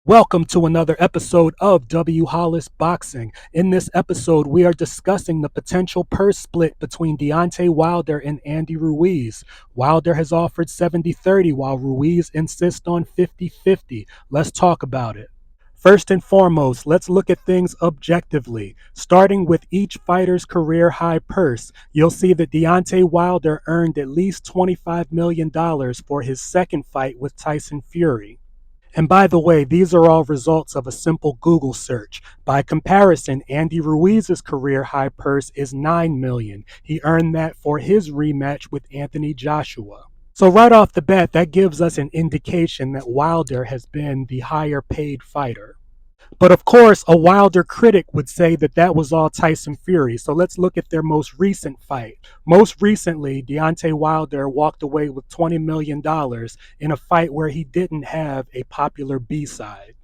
Welcome to another episode of W. Hollis Boxing. In this episode, we are discussing the potential purse split between Deontay Wilder and Andy Ruiz. Wilder has offered 70-30, while Ruiz insists on 50-50. Let's talk about it. First and foremost, let's look at things objectively. Starting with each fighter's career high purse, you'll see that Deontay Wilder earned at least $25 million for his second fight with Tyson Fury. And by the way, these are all results of a simple Google search. By comparison, Andy Ruiz's career high purse is $9 million. He earned that for his rematch with Anthony Joshua. So right off the bat, that gives us an indication that Wilder has been the higher paid fighter. But of course, a Wilder critic would say that that was all Tyson Fury. So let's look at their most recent fight. Most recently, Deontay Wilder walked away with $20 million in a fight where he didn't have a popular B-side.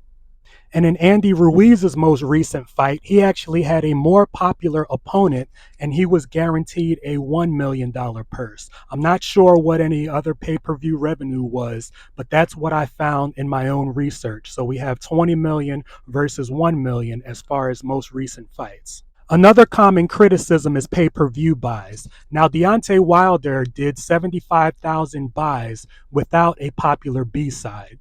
And in Andy Ruiz's most recent fight, he actually had a more popular opponent and he was guaranteed a $1 million purse. I'm not sure what any other pay-per-view revenue was, but that's what I found in my own research. So we have 20 million versus 1 million as far as most recent fights. Another common criticism is pay-per-view buys. Now, Deontay Wilder did 75,000 buys without a popular B-side.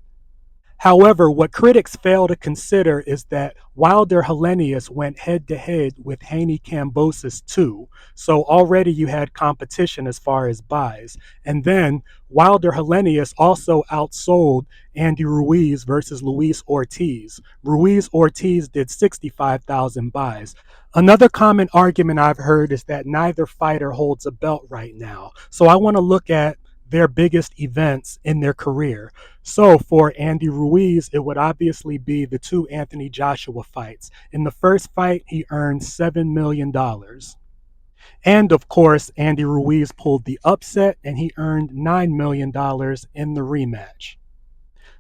However, what critics fail to consider is that Wilder Helenius went head to head with Haney Kambosos too. So already you had competition as far as buys. And then Wilder Helenius also outsold Andy Ruiz versus Luis Ortiz. Ruiz Ortiz did 65,000 buys. Another common argument I've heard is that neither fighter holds a belt right now. So I want to look at their biggest events in their career. So for Andy Ruiz, it would obviously be the two Anthony Joshua fights. In the first fight, he earned $7 million. And of course, Andy Ruiz pulled the upset and he earned $9 million in the rematch.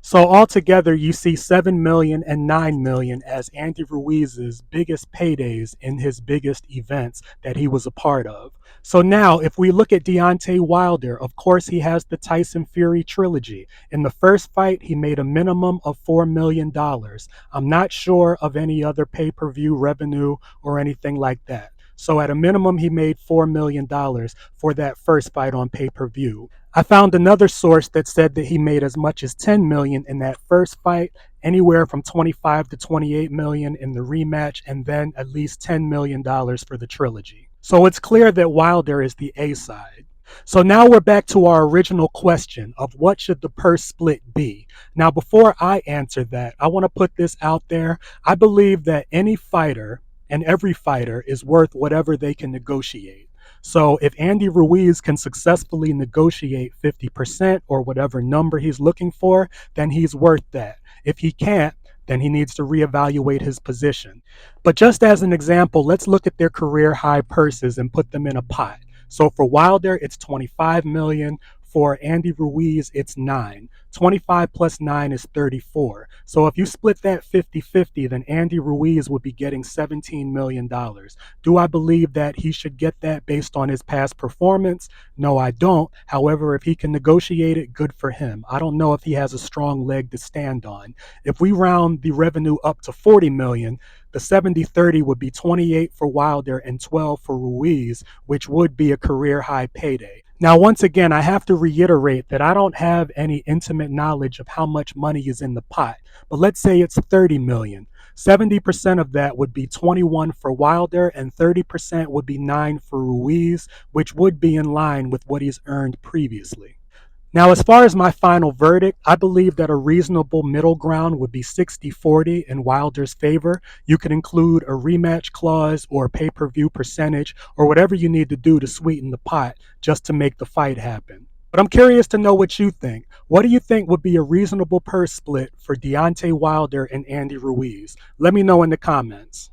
So altogether, you see 7 million and 9 million as Andy Ruiz's biggest paydays in his biggest events that he was a part of. So now, if we look at Deontay Wilder, of course, he has the Tyson Fury trilogy. In the first fight, he made a minimum of $4 million. I'm not sure of any other pay-per-view revenue or anything like that. So at a minimum, he made $4 million for that first fight on pay-per-view. I found another source that said that he made as much as 10 million in that first fight, anywhere from 25 to 28 million in the rematch, and then at least $10 million for the trilogy. So it's clear that Wilder is the A side. So now we're back to our original question of what should the purse split be? Now, before I answer that, I want to put this out there. I believe that any fighter and every fighter is worth whatever they can negotiate. So if Andy Ruiz can successfully negotiate 50% or whatever number he's looking for, then he's worth that. If he can't, then he needs to reevaluate his position. But just as an example, let's look at their career high purses and put them in a pot. So for Wilder, it's 25 million. For Andy Ruiz, it's 9. 25 plus 9 is 34. So if you split that 50-50, then Andy Ruiz would be getting $17 million. Do I believe that he should get that based on his past performance? No, I don't. However, if he can negotiate it, good for him. I don't know if he has a strong leg to stand on. If we round the revenue up to 40 million, the 70-30 would be 28 for Wilder and 12 for Ruiz, which would be a career high payday. Now, once again, I have to reiterate that I don't have any intimate knowledge of how much money is in the pot, but let's say it's 30 million. 70% of that would be 21 for Wilder and 30% would be 9 for Ruiz, which would be in line with what he's earned previously. Now, as far as my final verdict, I believe that a reasonable middle ground would be 60-40 in Wilder's favor. You could include a rematch clause or a pay-per-view percentage or whatever you need to do to sweeten the pot just to make the fight happen. But I'm curious to know what you think. What do you think would be a reasonable purse split for Deontay Wilder and Andy Ruiz? Let me know in the comments.